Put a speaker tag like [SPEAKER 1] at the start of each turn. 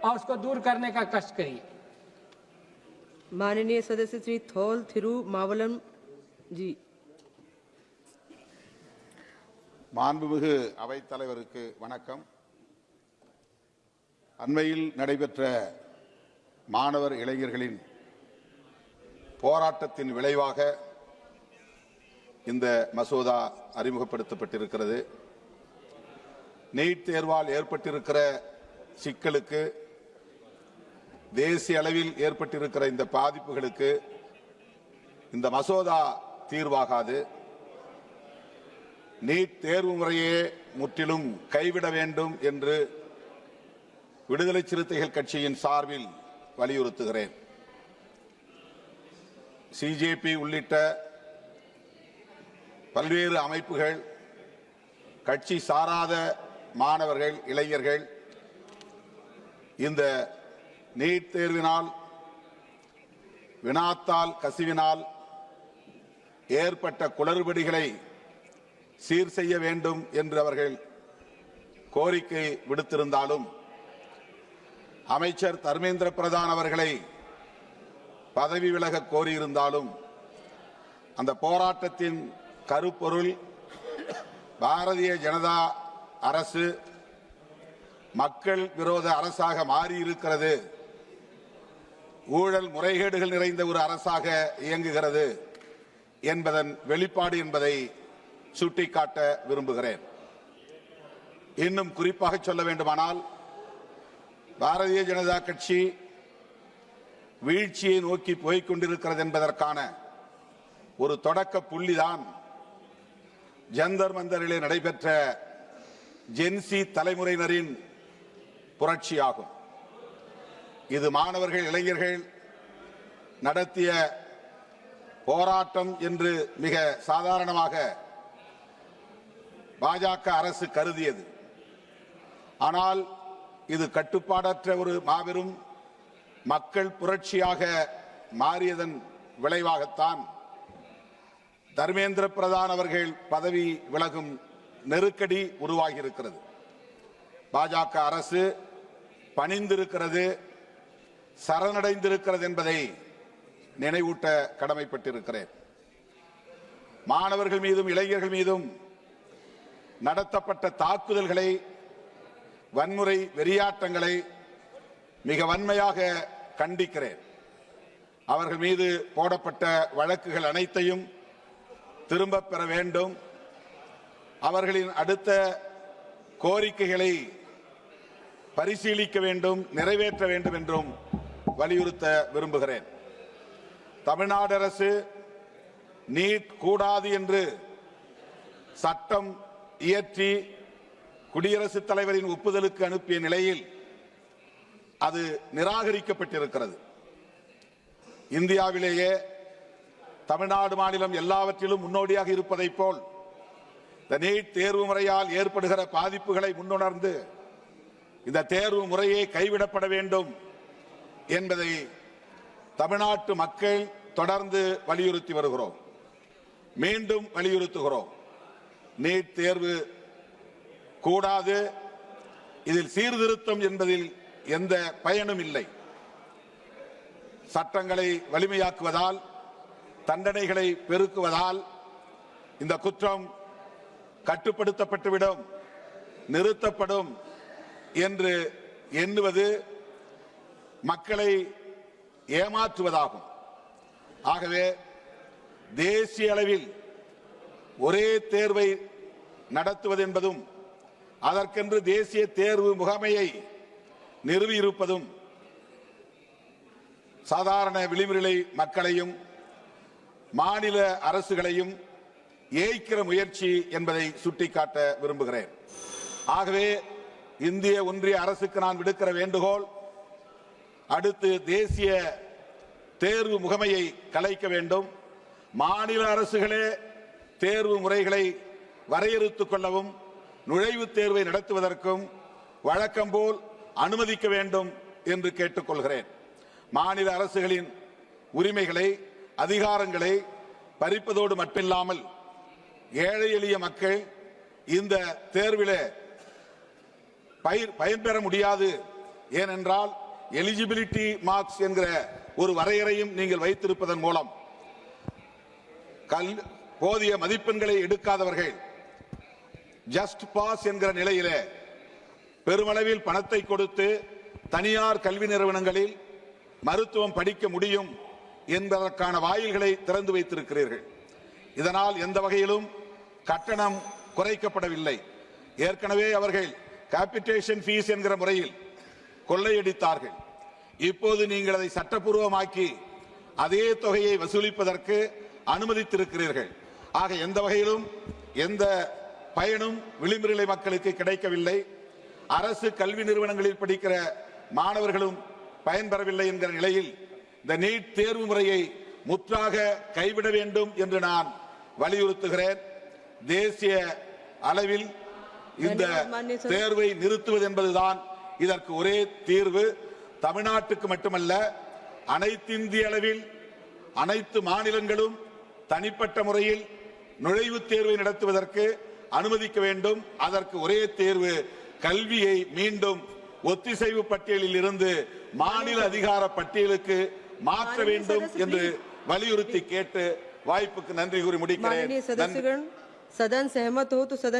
[SPEAKER 1] और उसको दूर करने का कष्ट करिए।
[SPEAKER 2] माननीय सदस्य श्री थोल थिरुमावलम जी।
[SPEAKER 3] மாண்புமிகு அவைத்தலைவருக்கு வணக்கம். அண்மையில் நடைபெற்ற மாணவர் இளைஞர்களின் போராட்டத்தின் விளைவாக இந்த மசோதா அறிமுகப்படுத்தப்பட்டிருக்கிறது. நீட் தேர்வால் ஏற்பட்டிருக்கிற சிக்கலுக்கு, தேசிய அளவில் ஏற்பட்டிருக்கிற இந்த பாதிப்புகளுக்கு இந்த மசோதா தீர்வாகாது. நீட் தேர்வு முறையே முற்றிலும் கைவிட வேண்டும் என்று விடுதலை சிறுத்தைகள் கட்சியின் சார்பில் வலியுறுத்துகிறேன். சிஜேபி உள்ளிட்ட பல்வேறு அமைப்புகள், கட்சி சாராத மாணவர்கள், இளைஞர்கள் இந்த நீட் தேர்வினால், வினாத்தாள் கசிவினால் ஏற்பட்ட குளறுபடிகளை சீர் செய்ய வேண்டும் என்று அவர்கள் கோரிக்கை விடுத்திருந்தாலும், அமைச்சர் தர்மேந்திர பிரதான் அவர்களை பதவி விலக கோரியிருந்தாலும், அந்த போராட்டத்தின் கருப்பொருள் பாரதிய ஜனதா அரசு மக்கள் விரோத அரசாக மாறியிருக்கிறது, ஊழல் முறைகேடுகள் நிறைந்த ஒரு அரசாக இயங்குகிறது என்பதன் வெளிப்பாடு என்பதை சுட்டிக்காட்ட விரும்புகிறேன். இன்னும் குறிப்பாக சொல்ல வேண்டுமானால், பாரதிய ஜனதா கட்சி வீழ்ச்சியை நோக்கி போய்க் கொண்டிருக்கிறது என்பதற்கான ஒரு தொடக்க புள்ளிதான் ஜந்தர் மந்தரிலே நடைபெற்ற ஜென்சி தலைமுறையினரின் புரட்சியாகும். இது மாணவர்கள், இளைஞர்கள் நடத்திய போராட்டம் என்று மிக சாதாரணமாக பாஜக அரசு கருதியது. ஆனால் இது கட்டுப்பாடற்ற ஒரு மாபெரும் மக்கள் புரட்சியாக மாறியதன் விளைவாகத்தான் தர்மேந்திர பிரதான் அவர்கள் பதவி விலகும் நெருக்கடி உருவாகியிருக்கிறது. பாஜக அரசு பணிந்திருக்கிறது, சரணடைந்திருக்கிறது என்பதை நினைவூட்ட கடமைப்பட்டிருக்கிறேன். மாணவர்கள் மீதும் இளைஞர்கள் மீதும் நடத்தப்பட்ட தாக்குதல்களை, வன்முறை வெறியாட்டங்களை மிக வன்மையாக கண்டிக்கிறேன். அவர்கள் மீது போடப்பட்ட வழக்குகள் அனைத்தையும் திரும்பப் பெற வேண்டும். அவர்களின் அடுத்த கோரிக்கைகளை பரிசீலிக்க வேண்டும், நிறைவேற்ற வேண்டும் என்றும் வலியுறுத்த விரும்புகிறேன். தமிழ்நாடு அரசு நீட் கூடாது என்று சட்டம் இயற்றி குடியரசுத் தலைவரின் ஒப்புதலுக்கு அனுப்பிய நிலையில் அது நிராகரிக்கப்பட்டிருக்கிறது. இந்தியாவிலேயே தமிழ்நாடு மாநிலம் எல்லாவற்றிலும் முன்னோடியாக இருப்பதைப் போல் இந்த நீட் தேர்வு முறையால் ஏற்படுகிற பாதிப்புகளை முன்னுணர்ந்து இந்த தேர்வு முறையே கைவிடப்பட வேண்டும் என்பதை தமிழ்நாட்டு மக்கள் தொடர்ந்து வலியுறுத்தி வருகிறோம். மீண்டும் வலியுறுத்துகிறோம். நீட் தேர்வு கூடாது. இதில் சீர்திருத்தம் என்பதில் எந்த பயனும் இல்லை. சட்டங்களை வலிமையாக்குவதால், தண்டனைகளை பெருக்குவதால் இந்த குற்றம் கட்டுப்படுத்தப்பட்டுவிடும், நிறுத்தப்படும் என்று எண்ணுவது மக்களை ஏமாற்றுவதாகும். ஆகவே தேசிய அளவில் ஒரே தேர்வை நடத்துவது என்பதும், அதற்கென்று தேசிய தேர்வு முகமையை நிறுவியிருப்பதும் சாதாரண விளிம்புநிலை மக்களையும் மாநில அரசுகளையும் ஏய்க்கிற முயற்சி என்பதை சுட்டிக்காட்ட விரும்புகிறேன். ஆகவே இந்திய ஒன்றிய அரசுக்கு நான் விடுக்கிற வேண்டுகோள், அடுத்து தேசிய தேர்வு முகமையை கலைக்க வேண்டும். மாநில அரசுகளே தேர்வு முறைகளை வரையறுத்துக் கொள்ளவும், நுழைவுத் தேர்வை நடத்துவதற்கும் வழக்கம் போல் அனுமதிக்க வேண்டும் என்று கேட்டுக்கொள்கிறேன். மாநில அரசுகளின் உரிமைகளை, அதிகாரங்களை பறிப்பதோடு மட்டுமில்லாமல் ஏழை எளிய மக்கள் இந்த தேர்வில் பயன்பெற முடியாது ஏனென்றால் எலிஜிபிலிட்டி மார்க்ஸ் என்கிற ஒரு வரையறையும் நீங்கள் வைத்திருப்பதன் மூலம் போதிய மதிப்பெண்களை எடுக்காதவர்கள் ஜஸ்ட் பாஸ் என்கிற நிலையிலே பெருமளவில் பணத்தை கொடுத்து தனியார் கல்வி நிறுவனங்களில் மருத்துவம் படிக்க முடியும் என்பதற்கான வாயில்களை திறந்து வைத்திருக்கிறீர்கள். இதனால் எந்த வகையிலும் கட்டணம் குறைக்கப்படவில்லை. ஏற்கனவே அவர்கள் கேபிடேஷன் ஃபீஸ் என்கிற முறையில் கொள்ளையடித்தார்கள். இப்போது நீங்கள் அதை சட்டப்பூர்வமாக்கி அதே தொகையை வசூலிப்பதற்கு அனுமதித்திருக்கிறீர்கள். ஆக எந்த வகையிலும் எந்த பயனும் விளிம்பு நிலை மக்களுக்கு கிடைக்கவில்லை. அரசு கல்வி நிறுவனங்களில் படிக்கிற மாணவர்களும் பயன்பெறவில்லை என்கிற நிலையில் இந்த நீட் தேர்வு முறையை முற்றாக கைவிட வேண்டும் என்று நான் வலியுறுத்துகிறேன். தேசிய அளவில் இந்த தேர்வை நிறுத்துவது என்பதுதான் இதற்கு ஒரே தீர்வு. தமிழ்நாட்டுக்கு மட்டுமல்ல, அனைத்து இந்திய அளவில் அனைத்து மாநிலங்களும் தனிப்பட்ட முறையில் நுழைவுத் தேர்வை நடத்துவதற்கு அனுமதிக்க வேண்டும். அதற்கு ஒரே தேர்வு கல்வியை மீண்டும் ஒத்திசைவு பட்டியலில் இருந்து மாநில அதிகார பட்டியலுக்கு மாற்ற வேண்டும் என்று வலியுறுத்தி கேட்டு வாய்ப்புக்கு நன்றி கூறி முடிக்கிறேன்.
[SPEAKER 2] सदन सहमत हो तो सदन